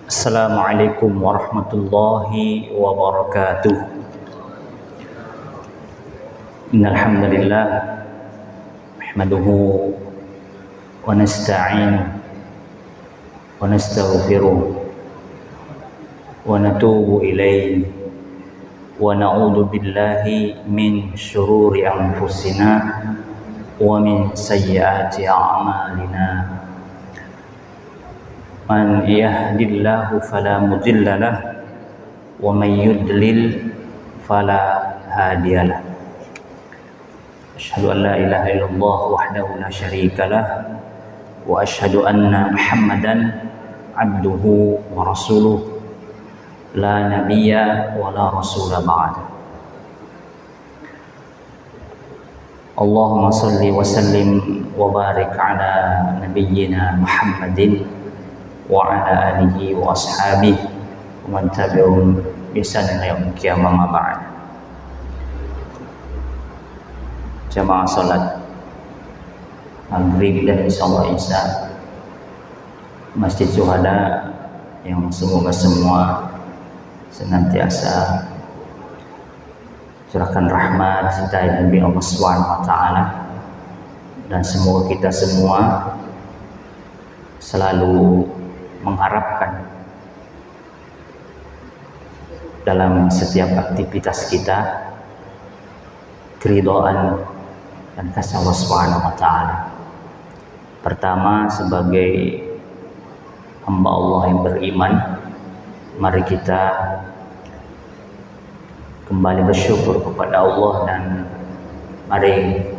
Assalamualaikum warahmatullahi wabarakatuh. Innal hamdalillah nahmaduhu wa nasta'inuhu wa nastaghfiruh wa natubu ilaihi wa na'udzu billahi min syururi anfusina wa min sayyiati a'malina. Man yahdihillahu fala mudilla lahu wa man yudlil fala hadiyalah. Asyhadu an la ilaha illallah wahdahu la syarika lah wa asyhadu anna Muhammadan abduhu wa rasuluh la nabiyya wa la rasula ba'da. Allahumma salli wa sallim wa barik ala nabiyyina Muhammadin wa ala alihi wa ashabihi wa man tabi'ahum bi ihsan ila yaumil qiyamah ma ba'd. Jamaah salat maghrib dan insyaallah isya Masjid Syuhada yang semoga semua senantiasa curahkan rahmat hidayah dari Allah Subhanahu wa taala, dan semoga kita semua selalu mengharapkan dalam setiap aktivitas kita keridhaan dan kasih Allah Subhanahu wa taala. Pertama, sebagai hamba Allah yang beriman, mari kita kembali bersyukur kepada Allah dan mari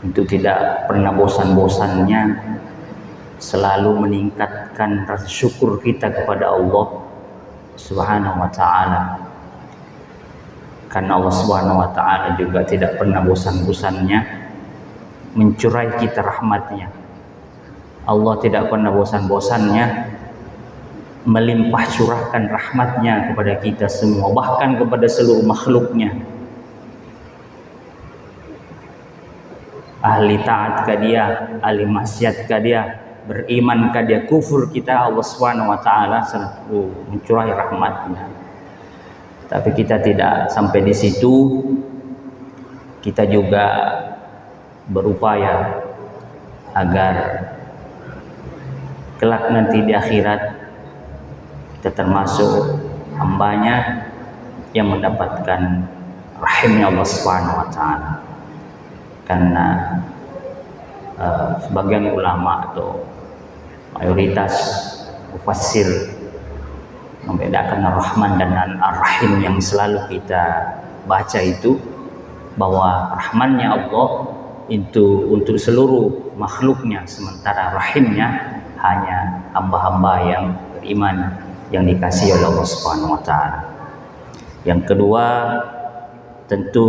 untuk tidak pernah bosan-bosannya selalu meningkatkan rasa syukur kita kepada Allah Subhanahu wa taala. Karena Allah Subhanahu wa taala juga tidak pernah bosan-bosannya mencurai kita rahmatnya. Allah tidak pernah bosan-bosannya melimpah curahkan rahmatnya kepada kita semua, bahkan kepada seluruh makhluknya. Ahli taat ke dia, ahli maksiat ke dia, beriman ke dia, kufur kita, Allah Subhanahu wa taala selalu mencurahi rahmatnya. Tapi kita tidak sampai di situ, kita juga berupaya agar kelak nanti di akhirat kita termasuk hambanya yang mendapatkan rahimnya Allah Subhanahu wa taala. Karena sebagian ulama atau mayoritas mufassir membedakan Ar-Rahman dan Ar-Rahim yang selalu kita baca itu, bahwa Rahmannya Allah itu untuk seluruh makhluknya, sementara Rahimnya hanya hamba-hamba yang beriman yang dikasihi oleh Allah Subhanahu wa taala. Yang kedua, tentu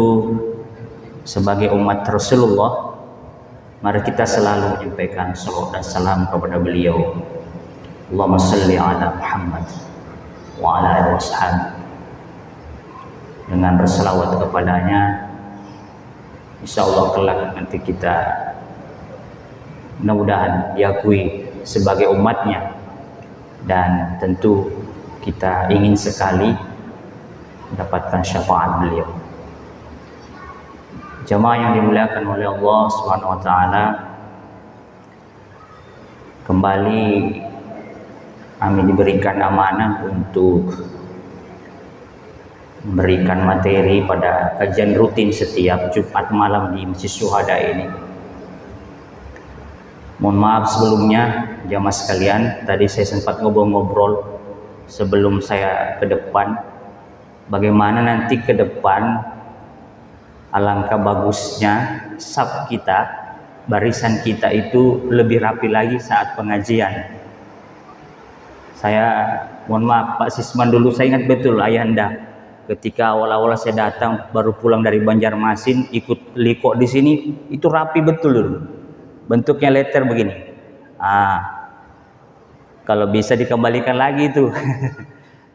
sebagai umat Rasulullah, mari kita selalu menyampaikan salawat dan salam kepada beliau. Allahumma salli ala Muhammad wa ala alihi washabihi. Dengan berselawat kepadanya, insyaallah kelak nanti kita mudah-mudahan diakui sebagai umatnya, dan tentu kita ingin sekali mendapatkan syafaat beliau. Jamaah yang dimuliakan oleh Allah Subhanahu wa taala, kembali kami diberikan amanah untuk memberikan materi pada kajian rutin setiap Jumat malam di Masjid Syuhada ini. Mohon maaf sebelumnya jamaah sekalian, tadi saya sempat ngobrol-ngobrol sebelum saya ke depan, bagaimana nanti ke depan alangkah bagusnya saf kita, barisan kita itu lebih rapi lagi saat pengajian. Saya mohon maaf Pak Sisman, dulu saya ingat betul ayahanda ketika awal-awal saya datang baru pulang dari Banjarmasin ikut liko di sini, itu rapi betul dulu. Bentuknya letter begini. Kalau bisa dikembalikan lagi itu.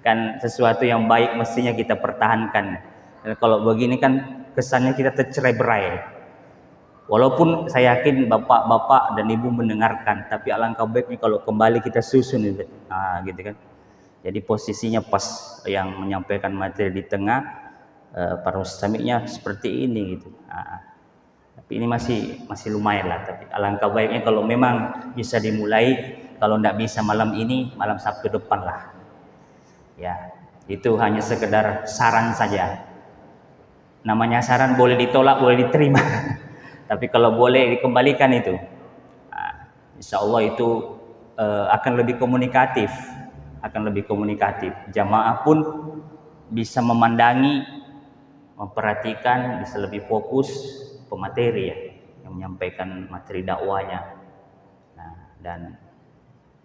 Kan sesuatu yang baik mestinya kita pertahankan. Dan kalau begini kan kesannya kita tercerai-berai. Walaupun saya yakin bapak-bapak dan ibu mendengarkan, tapi alangkah baiknya kalau kembali kita susun itu. gitu kan. Jadi posisinya pas yang menyampaikan materi di tengah, para mustami'nya seperti ini gitu. Tapi ini masih lumayan lah. Tapi alangkah baiknya kalau memang bisa dimulai, kalau tidak bisa malam ini, malam Sabtu depan lah. Ya, itu hanya sekedar saran saja. Namanya saran boleh ditolak, boleh diterima. Tapi kalau boleh dikembalikan itu, insya Allah itu akan lebih komunikatif, Jamaah pun bisa memandangi, memperhatikan, bisa lebih fokus pemateri ya, yang menyampaikan materi dakwanya. Nah, dan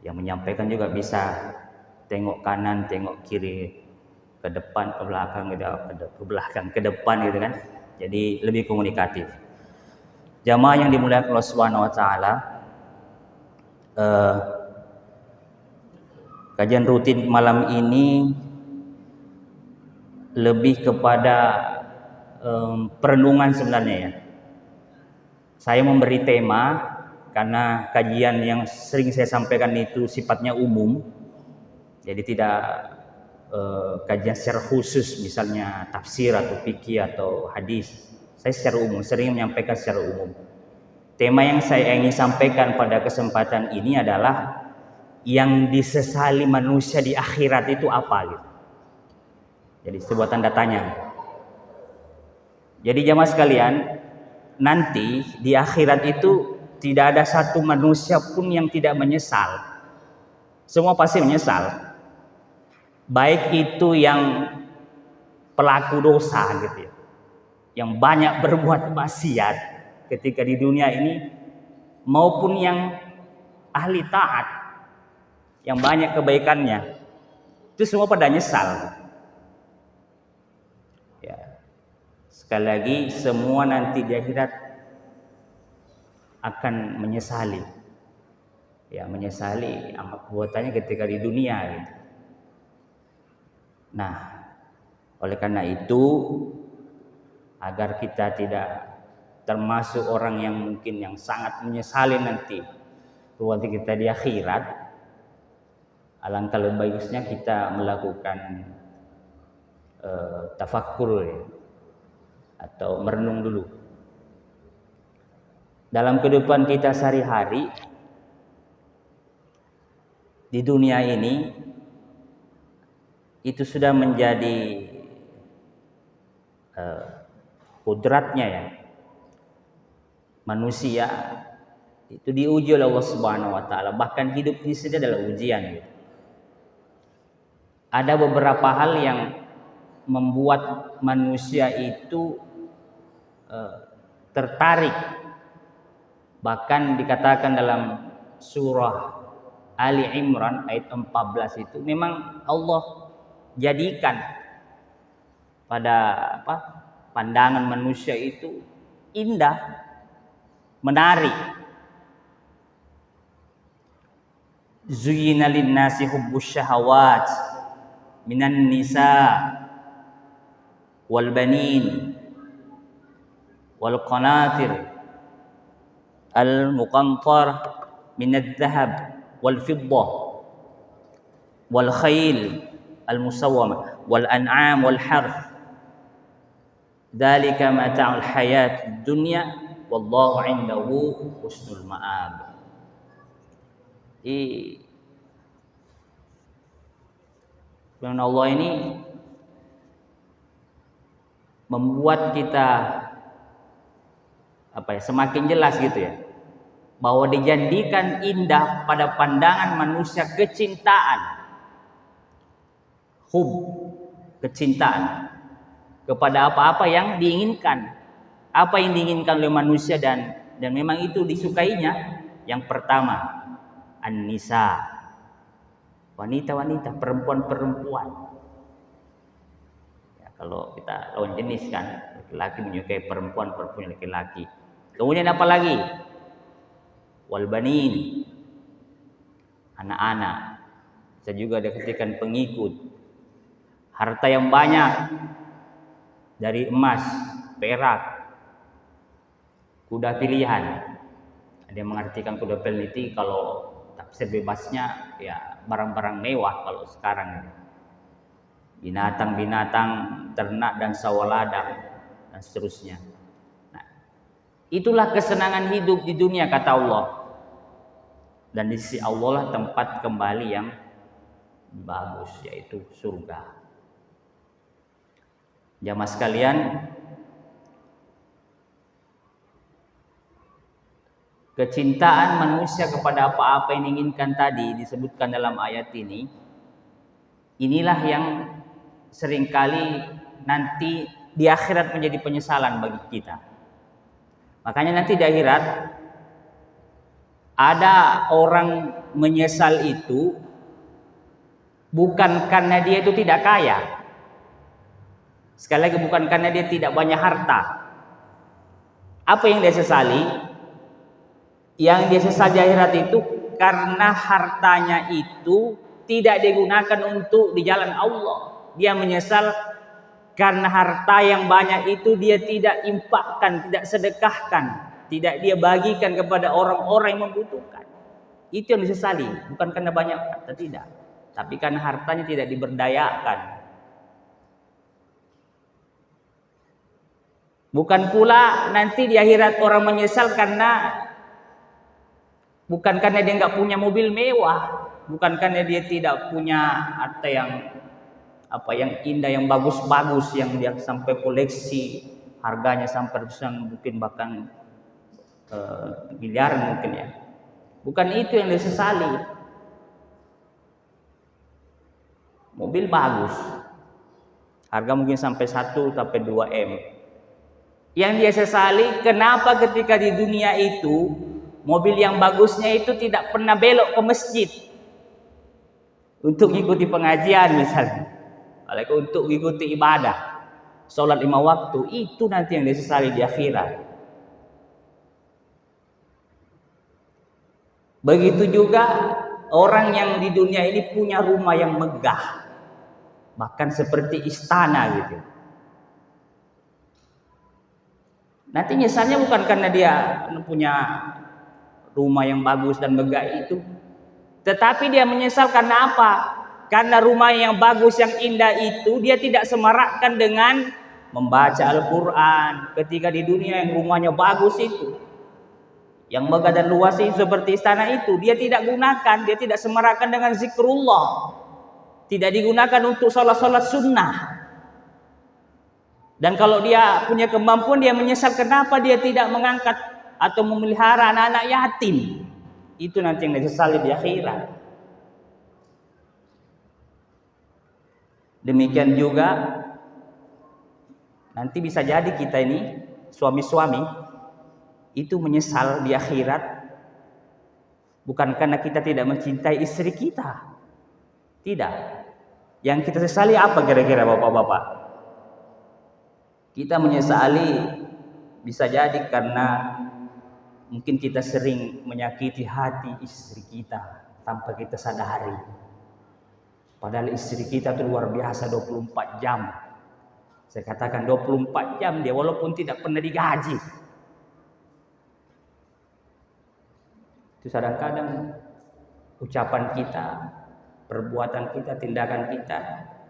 yang menyampaikan juga bisa tengok kanan, tengok kiri, ke depan, ke belakang, ke depan gitu kan. Jadi lebih komunikatif. Jamaah yang dimuliakan Allah Subhanahu wa taala, kajian rutin malam ini lebih kepada perenungan sebenarnya ya. Saya memberi tema karena kajian yang sering saya sampaikan itu sifatnya umum. Jadi tidak kajian secara khusus, misalnya tafsir atau fikih atau hadis. Saya secara umum, sering menyampaikan secara umum. Tema yang saya ingin sampaikan pada kesempatan ini adalah yang disesali manusia di akhirat itu apa gitu. Jadi sebuah tanda tanya. Jadi jamaah sekalian, nanti di akhirat itu tidak ada satu manusia pun yang tidak menyesal. Semua pasti menyesal. Baik itu yang pelaku dosa gitu ya, yang banyak berbuat maksiat ketika di dunia ini, maupun yang ahli taat, yang banyak kebaikannya, itu semua pada nyesal. Ya. Sekali lagi, semua nanti di akhirat akan menyesali. Ya, menyesali amal perbuatannya ketika di dunia gitu. Nah, oleh karena itu, agar kita tidak termasuk orang yang mungkin yang sangat menyesali nanti perbuatan kita di akhirat, alangkah lebih bagusnya kita melakukan tafakkur ya, atau merenung dulu dalam kehidupan kita sehari-hari di dunia ini. Itu sudah menjadi kodratnya ya, manusia itu diuji oleh Allah Subhanahu wa taala. Bahkan hidup ini saja adalah ujian gitu. Ada beberapa hal yang membuat manusia itu tertarik. Bahkan dikatakan dalam surah Ali Imran ayat 14 itu, memang Allah jadikan pada pandangan manusia itu indah, menarik. Zuyyina lin-nasi hubbus syahawat minan nisa wal banin wal qanatir al muqantar minadh dhahab wal fiddah wal khayl al-musawwamah wal an'am wal harth dzalika mata'ul hayatid dunya wallahu 'indahu husnul ma'ab. Firman Allah ini membuat kita semakin jelas gitu ya, bahwa dijadikan indah pada pandangan manusia kecintaan, kecintaan kepada apa-apa yang diinginkan, apa yang diinginkan oleh manusia dan memang itu disukainya. Yang pertama, an-nisa, wanita-wanita, perempuan-perempuan. Ya, kalau kita lawan jenis kan, laki-laki menyukai perempuan, perempuan laki-laki. Kemudian apa lagi? Wal banin, anak-anak. Bisa juga dikatakan pengikut. Harta yang banyak, dari emas, perak, kuda pilihan. Ada yang mengartikan kuda peneliti, kalau tafsir bebasnya ya barang-barang mewah kalau sekarang ini. Binatang-binatang, ternak dan sawaladang dan seterusnya. Nah, itulah kesenangan hidup di dunia kata Allah. Dan di sisi Allah lah tempat kembali yang bagus, yaitu surga. Jamaah sekalian, kecintaan manusia kepada apa-apa yang diinginkan tadi disebutkan dalam ayat ini, inilah yang seringkali nanti di akhirat menjadi penyesalan bagi kita. Makanya nanti di akhirat ada orang menyesal itu bukan karena dia itu tidak kaya. Sekali lagi, bukan karena dia tidak banyak harta. Apa yang dia sesali? Yang dia sesal di akhirat itu karena hartanya itu tidak digunakan untuk di jalan Allah. Dia menyesal karena harta yang banyak itu dia tidak infakkan, tidak sedekahkan, tidak dia bagikan kepada orang-orang yang membutuhkan. Itu yang disesali, bukan karena banyak harta, tidak, tapi karena hartanya tidak diberdayakan. Bukan pula nanti di akhirat orang menyesal bukan karena dia nggak punya mobil mewah, bukan karena dia tidak punya harta yang indah, yang bagus-bagus, yang dia sampai koleksi, harganya sampai ratusan, mungkin bahkan miliaran mungkin ya. Bukan itu yang disesali. Mobil bagus, harga mungkin sampai 1 sampai 2 M. Yang dia sesali kenapa ketika di dunia itu mobil yang bagusnya itu tidak pernah belok ke masjid untuk mengikuti pengajian misalnya, apalagi untuk mengikuti ibadah, sholat 5 waktu. Itu nanti yang disesali di akhirat. Begitu juga orang yang di dunia ini punya rumah yang megah, bahkan seperti istana gitu. Nanti nyesalnya bukan karena dia punya rumah yang bagus dan megah itu, tetapi dia menyesal karena apa? Karena rumah yang bagus, yang indah itu dia tidak semarakkan dengan membaca Al-Quran. Ketika di dunia yang rumahnya bagus itu, yang megah dan luas itu seperti istana itu, dia tidak gunakan, dia tidak semarakkan dengan zikrullah, tidak digunakan untuk sholat-sholat sunnah. Dan kalau dia punya kemampuan, dia menyesal kenapa dia tidak mengangkat atau memelihara anak-anak yatim. Itu nanti yang disesali di akhirat. Demikian juga nanti bisa jadi kita ini suami-suami itu menyesal di akhirat bukan karena kita tidak mencintai istri kita. Tidak. Yang kita sesali apa kira-kira bapak-bapak? Kita menyesali bisa jadi karena mungkin kita sering menyakiti hati istri kita tanpa kita sadari. Padahal istri kita itu luar biasa 24 jam. Saya katakan 24 jam dia walaupun tidak pernah digaji. Itu kadang-kadang ucapan kita, perbuatan kita, tindakan kita,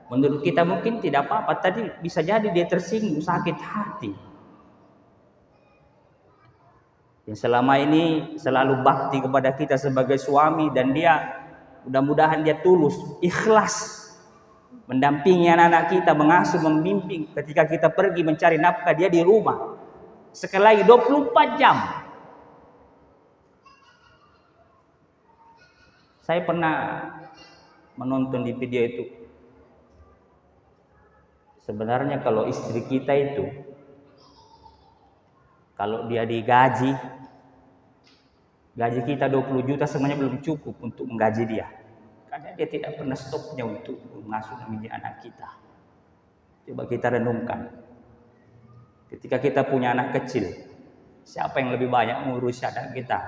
menurut kita mungkin tidak apa-apa, tadi bisa jadi dia tersinggung, sakit hati. Yang selama ini selalu bakti kepada kita sebagai suami, dan dia mudah-mudahan dia tulus, ikhlas mendampingi anak-anak kita, mengasuh, membimbing ketika kita pergi mencari nafkah, dia di rumah. Sekali lagi 24 jam. Saya pernah menonton di video itu. Sebenarnya kalau istri kita itu, kalau dia digaji, gaji kita 20 juta semuanya belum cukup untuk menggaji dia. Karena dia tidak pernah stopnya untuk mengasuh mendidik anak kita. Coba kita renungkan. Ketika kita punya anak kecil, siapa yang lebih banyak mengurus anak kita?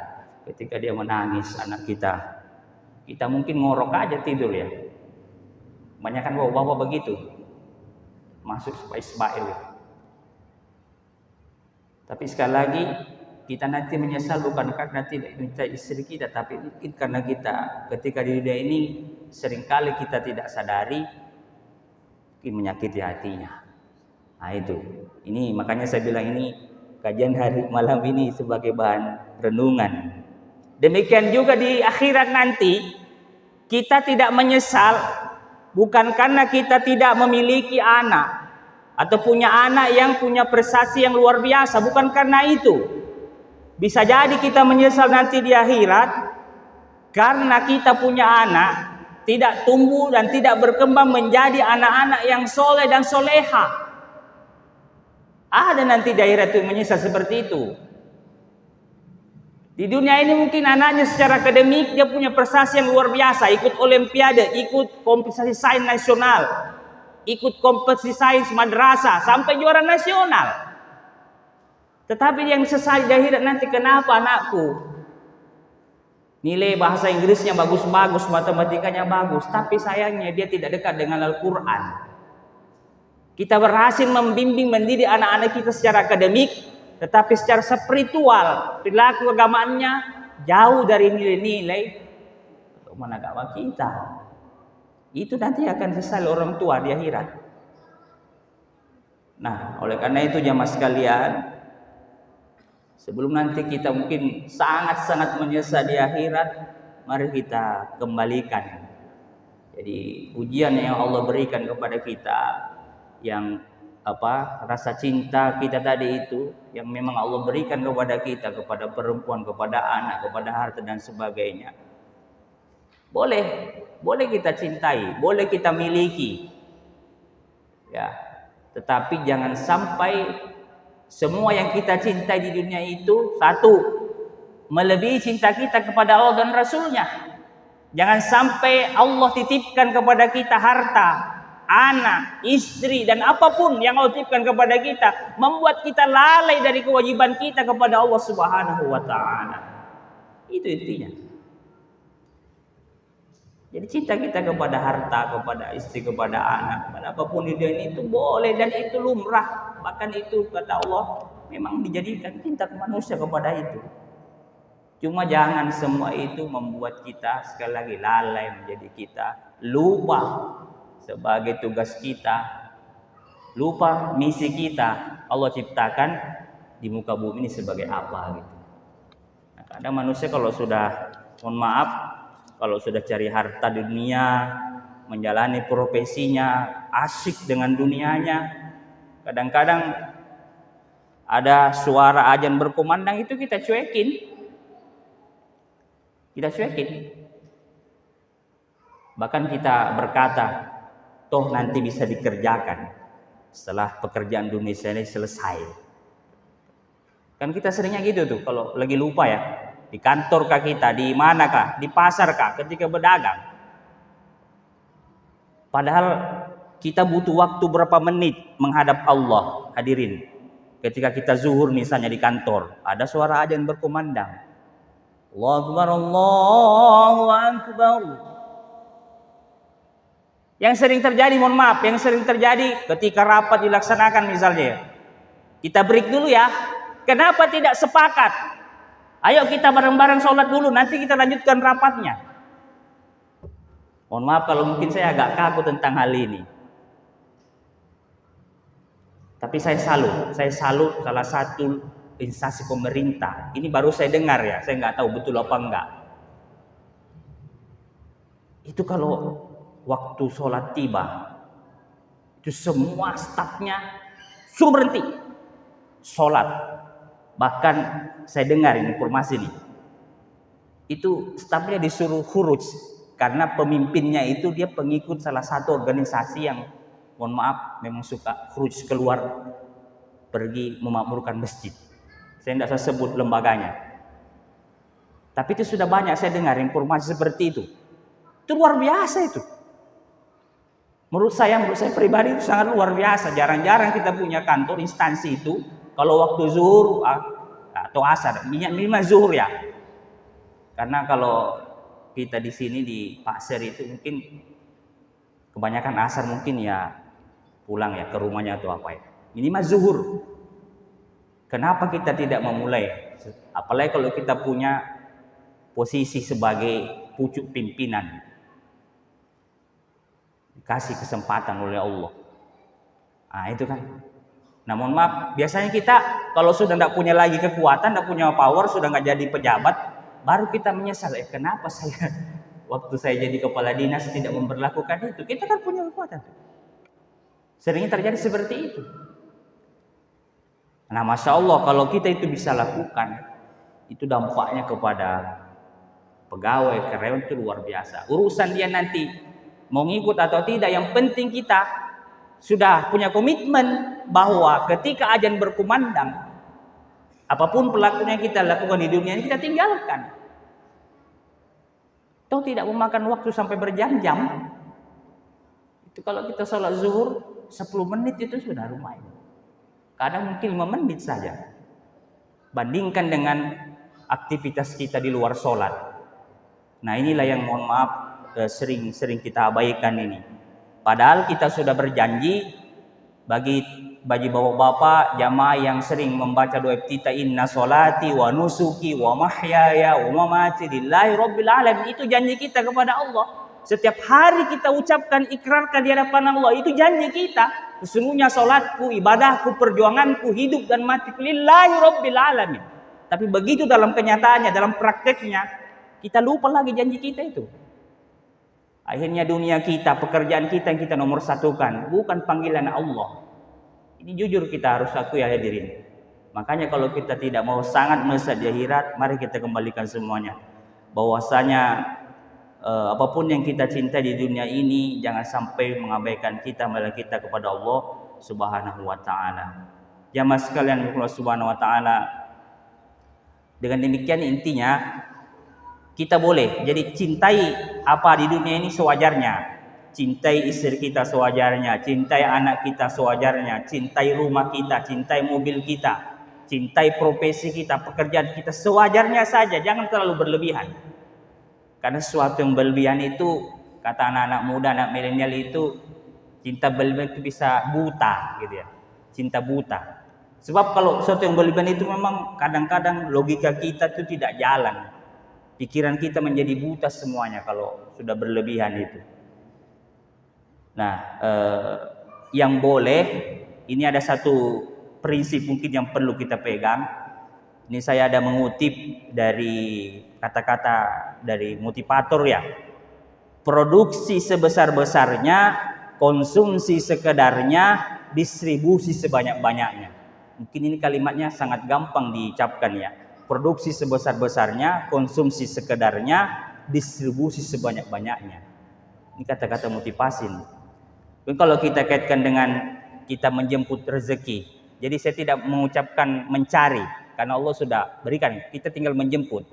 Ketika dia menangis anak kita, kita mungkin ngorok aja tidur ya. Kebanyakan bapak-bapak begitu. Masuk supaya Ismail. Tapi sekali lagi kita nanti menyesal bukan karena tidak mencintai istri kita, tapi mungkin karena kita ketika di dunia ini seringkali kita tidak sadari menyakiti hatinya. Nah itu, ini makanya saya bilang ini kajian hari malam ini sebagai bahan renungan. Demikian juga di akhirat nanti, kita tidak menyesal bukan karena kita tidak memiliki anak atau punya anak yang punya prestasi yang luar biasa, bukan karena itu. Bisa jadi kita menyesal nanti di akhirat karena kita punya anak tidak tumbuh dan tidak berkembang menjadi anak-anak yang soleh dan soleha. Ada nanti di akhirat itu menyesal seperti itu. Di dunia ini mungkin anaknya secara akademik dia punya prestasi yang luar biasa, ikut olimpiade, ikut kompetisi sains nasional, ikut kompetisi sains madrasah sampai juara nasional. Tetapi yang sesal di akhirat nanti, kenapa anakku nilai bahasa Inggrisnya bagus-bagus, matematikanya bagus, tapi sayangnya dia tidak dekat dengan Al-Quran. Kita berhasil membimbing mendidik anak-anak kita secara akademik, tetapi secara spiritual, perilaku agamaannya jauh dari nilai-nilai agama kita. Itu nanti akan sesal orang tua di akhirat. Nah, oleh karena itu jamaah sekalian, sebelum nanti kita mungkin sangat-sangat menyesal di akhirat, mari kita kembalikan. Jadi ujian yang Allah berikan kepada kita, yang rasa cinta kita tadi itu, yang memang Allah berikan kepada kita, kepada perempuan, kepada anak, kepada harta dan sebagainya. Boleh kita cintai, boleh kita miliki. Ya, tetapi jangan sampai semua yang kita cintai di dunia itu, satu, melebihi cinta kita kepada Allah dan Rasulnya. Jangan sampai Allah titipkan kepada kita harta, anak, istri, dan apapun yang Allah titipkan kepada kita, membuat kita lalai dari kewajiban kita kepada Allah Subhanahu wa Ta'ala. Itu intinya. Jadi cinta kita kepada harta, kepada istri, kepada anak, kepada apapun di dunia ini itu boleh dan itu lumrah. Bahkan itu kata Allah memang dijadikan cinta manusia kepada itu. Cuma jangan semua itu membuat kita sekali lagi lalai, menjadi kita lupa sebagai tugas kita, lupa misi kita. Allah ciptakan di muka bumi ini sebagai apa gitu. Nah, kadang manusia kalau sudah, mohon maaf, kalau sudah cari harta di dunia, menjalani profesinya, asyik dengan dunianya, kadang-kadang ada suara azan berkumandang itu kita cuekin. Bahkan kita berkata, toh nanti bisa dikerjakan setelah pekerjaan dunia ini selesai. Kan kita seringnya gitu tuh, kalau lagi lupa ya, di kantor kah kita, di mana kah, di pasar kah, ketika berdagang. Padahal kita butuh waktu berapa menit menghadap Allah, hadirin. Ketika kita zuhur misalnya di kantor, ada suara azan berkumandang. Allahu Akbar, Allahu Akbar. Yang sering terjadi, mohon maaf, yang sering terjadi ketika rapat dilaksanakan misalnya, kita break dulu ya. Kenapa tidak sepakat? Ayo kita bareng-bareng sholat dulu, nanti kita lanjutkan rapatnya. Mohon maaf kalau mungkin saya agak kaku tentang hal ini. Tapi saya salut salah satu instansi pemerintah. Ini baru saya dengar ya, saya nggak tahu betul apa enggak. Itu kalau waktu sholat tiba, itu semua stafnya suruh berhenti sholat. Bahkan saya dengar ini informasi nih, itu stafnya disuruh khuruj karena pemimpinnya itu dia pengikut salah satu organisasi yang, mohon maaf, memang suka khuruj keluar pergi memakmurkan masjid. Saya tidak usah sebut lembaganya. Tapi itu sudah banyak saya dengar informasi seperti itu. Itu luar biasa itu. Menurut saya pribadi itu sangat luar biasa. Jarang-jarang kita punya kantor instansi itu kalau waktu zuhur atau asar, minimal zuhur ya. Karena kalau kita di sini di pasar itu mungkin kebanyakan asar mungkin ya pulang ya ke rumahnya atau apa ya. Minimal zuhur. Kenapa kita tidak memulai? Apalagi kalau kita punya posisi sebagai pucuk pimpinan. Dikasih kesempatan oleh Allah. Nah itu kan. Namun maaf, biasanya kita kalau sudah tidak punya lagi kekuatan, tidak punya power, sudah nggak jadi pejabat, baru kita menyesal. Kenapa saya waktu saya jadi kepala dinas tidak memperlakukan itu? Kita kan punya kekuatan. Seringnya terjadi seperti itu. Nah, masya Allah kalau kita itu bisa lakukan, itu dampaknya kepada pegawai, karyawan itu luar biasa. Urusan dia nanti mau ngikut atau tidak, yang penting kita sudah punya komitmen bahwa ketika azan berkumandang, apapun pelakunya kita lakukan di dunia ini kita tinggalkan. Toh tidak memakan waktu sampai berjam-jam. Itu kalau kita sholat zuhur 10 menit itu sudah lumayan. Kadang mungkin 5 menit saja. Bandingkan dengan aktivitas kita di luar sholat. Nah inilah yang mohon maaf sering kita abaikan ini. Padahal kita sudah berjanji bagi bapak-bapak jamaah yang sering membaca doa iftitah, inna sholati wa nusuki wa mahyaya wa mamati lillahi rabbil alamin. Itu janji kita kepada Allah. Setiap hari kita ucapkan, ikrarkan di hadapan Allah, itu janji kita. Sesungguhnya sholatku, ibadahku, perjuanganku, hidup dan matiku lillahi rabbil alamin. Tapi begitu dalam kenyataannya, dalam prakteknya, kita lupa lagi janji kita itu. Akhirnya dunia kita, pekerjaan kita yang kita nomor satukan, bukan panggilan Allah. Ini jujur kita harus akui ya hadirin. Makanya kalau kita tidak mau sangat melesat di akhirat, mari kita kembalikan semuanya. Bahwasanya apapun yang kita cintai di dunia ini, jangan sampai mengabaikan kita, malah kita kepada Allah Subhanahu wa Ta'ala. Jamaah sekalian, Allah Subhanahu wa Ta'ala. Dengan demikian intinya, kita boleh jadi cintai apa di dunia ini sewajarnya. Cintai istri kita sewajarnya, cintai anak kita sewajarnya, cintai rumah kita, cintai mobil kita, cintai profesi kita, pekerjaan kita sewajarnya saja, jangan terlalu berlebihan. Karena sesuatu yang berlebihan itu, kata anak-anak muda, anak milenial itu, cinta berlebihan itu bisa buta gitu ya. Cinta buta. Sebab kalau sesuatu yang berlebihan itu memang kadang-kadang logika kita itu tidak jalan. Pikiran kita menjadi buta semuanya kalau sudah berlebihan itu. Nah, yang boleh, ini ada satu prinsip mungkin yang perlu kita pegang. Ini saya ada mengutip dari kata-kata dari motivator ya. Produksi sebesar-besarnya, konsumsi sekedarnya, distribusi sebanyak-banyaknya. Mungkin ini kalimatnya sangat gampang diucapkan ya. Produksi sebesar-besarnya, konsumsi sekedarnya, distribusi sebanyak-banyaknya. Ini kata-kata motivasi. Dan kalau kita kaitkan dengan kita menjemput rezeki, jadi saya tidak mengucapkan mencari, karena Allah sudah berikan, kita tinggal menjemput.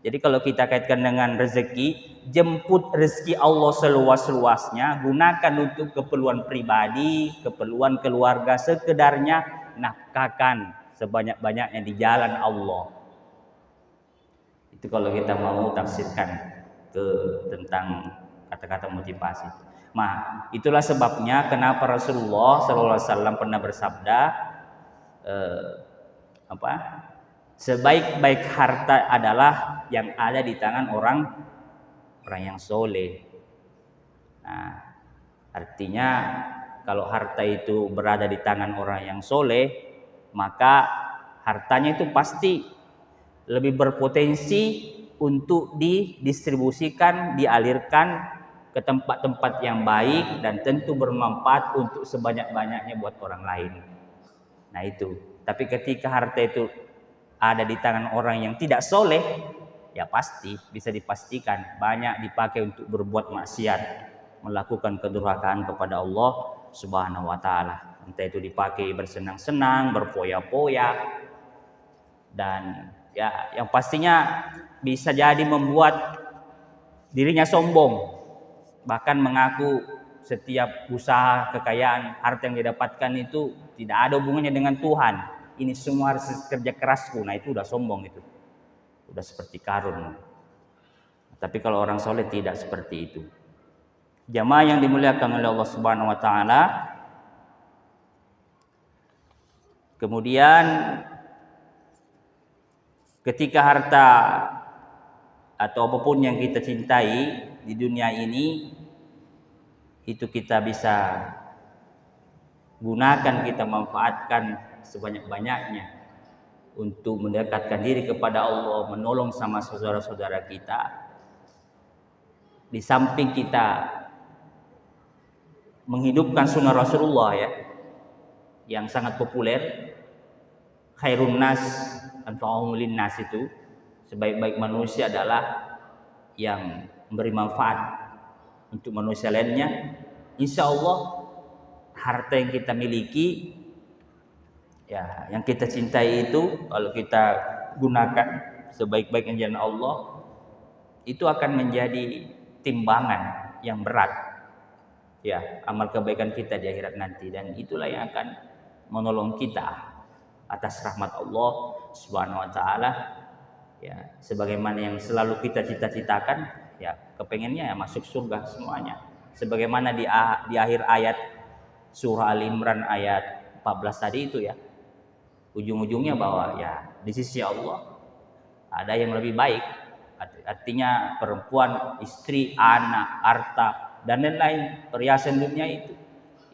Jadi kalau kita kaitkan dengan rezeki, jemput rezeki Allah seluas-luasnya, gunakan untuk keperluan pribadi, keperluan keluarga, sekedarnya, nafkahkan sebanyak-banyaknya di jalan Allah. Itu kalau kita mau tafsirkan tentang kata-kata motivasi. Nah, itulah sebabnya kenapa Rasulullah SAW pernah bersabda, sebaik-baik harta adalah yang ada di tangan orang yang soleh. Nah, artinya kalau harta itu berada di tangan orang yang soleh, maka hartanya itu pasti lebih berpotensi untuk didistribusikan, dialirkan ke tempat-tempat yang baik dan tentu bermanfaat untuk sebanyak-banyaknya buat orang lain. Nah itu. Tapi ketika harta itu ada di tangan orang yang tidak soleh, ya pasti bisa dipastikan banyak dipakai untuk berbuat maksiat, melakukan kedurhakaan kepada Allah Subhanahu wa Ta'ala. Entah itu dipakai bersenang-senang, berpoya-poya, dan ya yang pastinya bisa jadi membuat dirinya sombong, bahkan mengaku setiap usaha, kekayaan, harta yang didapatkan itu tidak ada hubungannya dengan Tuhan. Ini semua harus kerja kerasku. Nah itu udah sombong itu, udah seperti Karun. Tapi kalau orang soleh tidak seperti itu. Jamaah yang dimuliakan oleh Allah Subhanahu wa Ta'ala, kemudian ketika harta atau apapun yang kita cintai di dunia ini itu kita bisa gunakan, kita manfaatkan sebanyak-banyaknya untuk mendekatkan diri kepada Allah, menolong sama saudara-saudara kita. Di samping kita menghidupkan sunnah Rasulullah ya, yang sangat populer, khairun nas anfa'uhum linnas, itu sebaik-baik manusia adalah yang memberi manfaat untuk manusia lainnya. Insya Allah harta yang kita miliki, ya, yang kita cintai itu, kalau kita gunakan sebaik-baiknya jalan Allah, itu akan menjadi timbangan yang berat, ya, amal kebaikan kita di akhirat nanti. Dan itulah yang akan menolong kita atas rahmat Allah Subhanahu wa taala, ya, sebagaimana yang selalu kita cita-citakan, ya, kepengennya ya masuk surga semuanya. Sebagaimana di akhir ayat surah Al-Imran ayat 14 tadi itu ya, ujung-ujungnya bahwa ya di sisi Allah ada yang lebih baik. Artinya perempuan, istri, anak, harta dan lain-lain, perhiasan dunia itu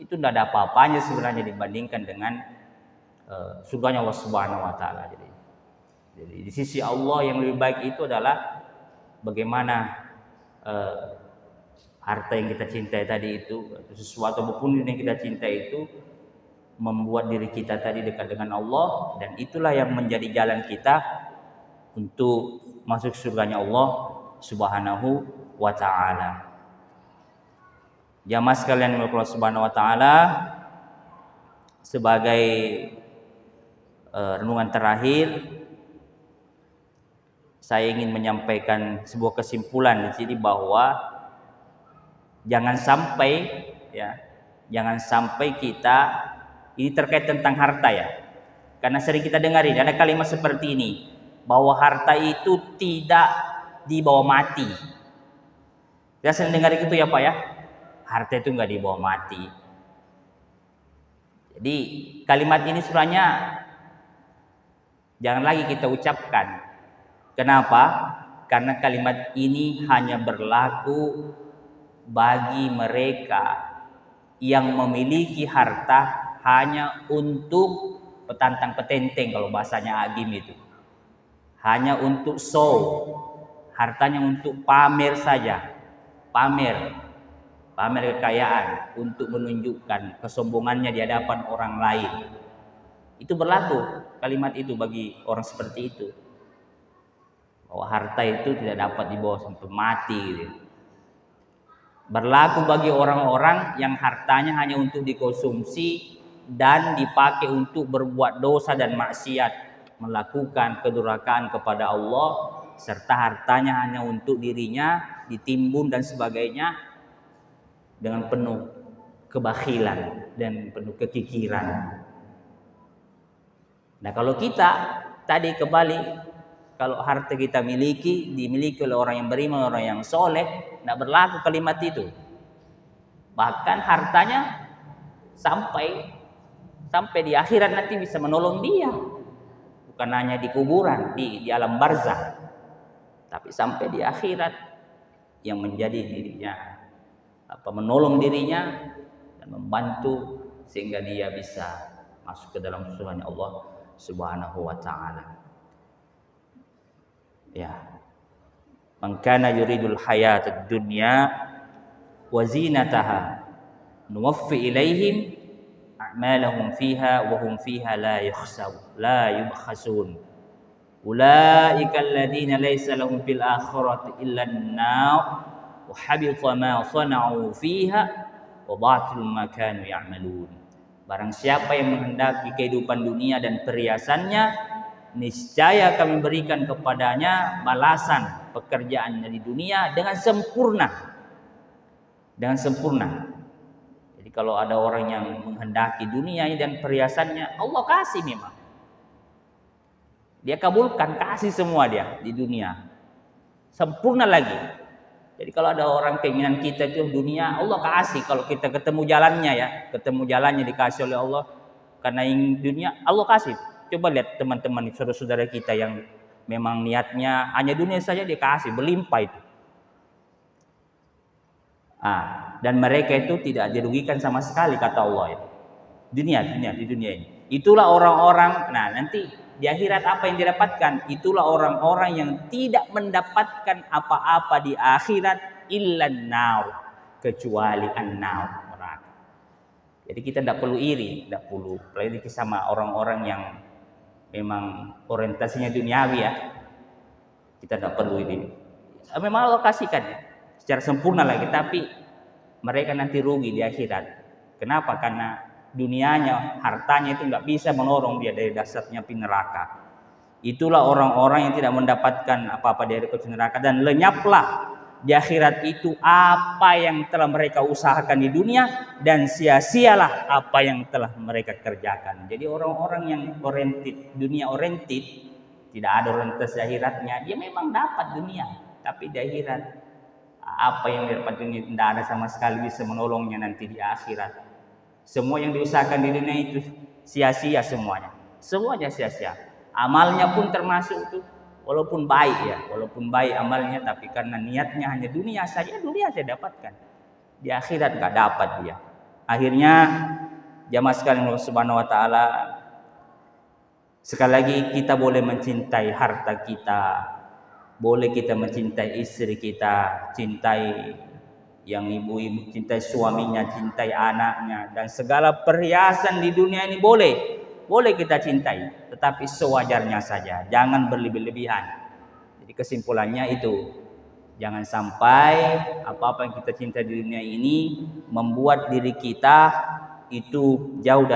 tidak ada apa-apanya sebenarnya dibandingkan dengan surganya Allah Subhanahu wa taala. Jadi di sisi Allah yang lebih baik itu adalah bagaimana harta yang kita cintai tadi itu, atau sesuatu apapun yang kita cintai itu, membuat diri kita tadi dekat dengan Allah, dan itulah yang menjadi jalan kita untuk masuk surganya Allah Subhanahu wa taala. Jamaah sekalian yang Allah Subhanahu wa taala, sebagai renungan terakhir, saya ingin menyampaikan sebuah kesimpulan di sini bahwa jangan sampai kita, ini terkait tentang harta ya, karena sering kita dengar ini ada kalimat seperti ini, bahwa harta itu tidak dibawa mati. Kita sering dengar itu ya Pak ya, harta itu nggak dibawa mati. Jadi kalimat ini sebenarnya jangan lagi kita ucapkan. Kenapa? Karena kalimat ini hanya berlaku bagi mereka yang memiliki harta hanya untuk petantang petenteng, kalau bahasanya Agim itu. Hanya untuk show, hartanya untuk pamer saja, pamer kekayaan, untuk menunjukkan kesombongannya di hadapan orang lain. Itu berlaku kalimat itu bagi orang seperti itu, bahwa harta itu tidak dapat dibawa sampai mati gitu. Berlaku bagi orang-orang yang hartanya hanya untuk dikonsumsi dan dipakai untuk berbuat dosa dan maksiat, melakukan kedurhakaan kepada Allah, serta hartanya hanya untuk dirinya, ditimbun dan sebagainya, dengan penuh kebakhilan dan penuh kekikiran. Nah, kalau kita tadi kembali, kalau harta kita dimiliki oleh orang yang beriman, orang yang soleh, tidak berlaku kalimat itu. Bahkan hartanya sampai di akhirat nanti bisa menolong dia, bukan hanya di kuburan, di alam barzah, tapi sampai di akhirat, yang menjadi dirinya menolong dirinya dan membantu sehingga dia bisa masuk ke dalam surganya Allah Subhanahu wa taala. Ya, man kana yuridul hayatad dunya wa zinataha nuwaffi ilaihim a'malahum fiha wa hum fiha la yubkhasun. Ulaika alladziina laysa lahum fil akhirati illa an-nar wa habita ma sana'u fiha wa batilun ma kanu ya'malun. Barang siapa yang menghendaki kehidupan dunia dan perhiasannya, niscaya kami berikan kepadanya balasan pekerjaannya di dunia dengan sempurna. Jadi kalau ada orang yang menghendaki dunia dan perhiasannya, Allah kasih memang. Dia kabulkan, kasih semua dia di dunia. Sempurna lagi. Jadi kalau ada orang keinginan kita itu dunia, Allah kasih. Kalau kita ketemu jalannya dikasih oleh Allah. Karena ingin dunia, Allah kasih. Coba lihat teman-teman, saudara-saudara kita yang memang niatnya hanya dunia saja, dikasih berlimpah itu. Dan mereka itu tidak dirugikan sama sekali kata Allah ya. Di dunia ini. Itulah orang-orang, nanti di akhirat apa yang didapatkan? Itulah orang-orang yang tidak mendapatkan apa-apa di akhirat illan nar, kecuali an-nar, neraka. Jadi kita tidak perlu iri, tidak perlu apalagi sama orang-orang yang memang orientasinya duniawi ya. Kita tidak perlu ini. Memang Allah kasihkan ya, secara sempurna lagi, tapi mereka nanti rugi di akhirat. Kenapa? Karena dunianya, hartanya itu nggak bisa menolong dia dari dasarnya api neraka. Itulah orang-orang yang tidak mendapatkan apa-apa dari neraka, dan lenyaplah di akhirat itu apa yang telah mereka usahakan di dunia, dan sia-sialah apa yang telah mereka kerjakan. Jadi orang-orang yang dunia oriented, tidak ada orientasi akhiratnya, dia memang dapat dunia, tapi di akhirat apa yang dapat dunia tidak ada sama sekali bisa menolongnya nanti di akhirat. Semua yang diusahakan di dunia itu sia-sia semuanya sia-sia. Amalnya pun termasuk itu, walaupun baik amalnya, tapi karena niatnya hanya dunia saja dapatkan. Di akhirat nggak dapat dia. Akhirnya jamaah sekalian Allah Subhanahu wa taala, sekali lagi kita boleh mencintai harta kita, boleh kita mencintai istri kita, cintai yang ibu-ibu, cintai suaminya, cintai anaknya, dan segala perhiasan di dunia ini boleh kita cintai, tetapi sewajarnya saja, jangan berlebih-lebihan. Jadi kesimpulannya itu, jangan sampai apa-apa yang kita cintai di dunia ini membuat diri kita itu jauh dari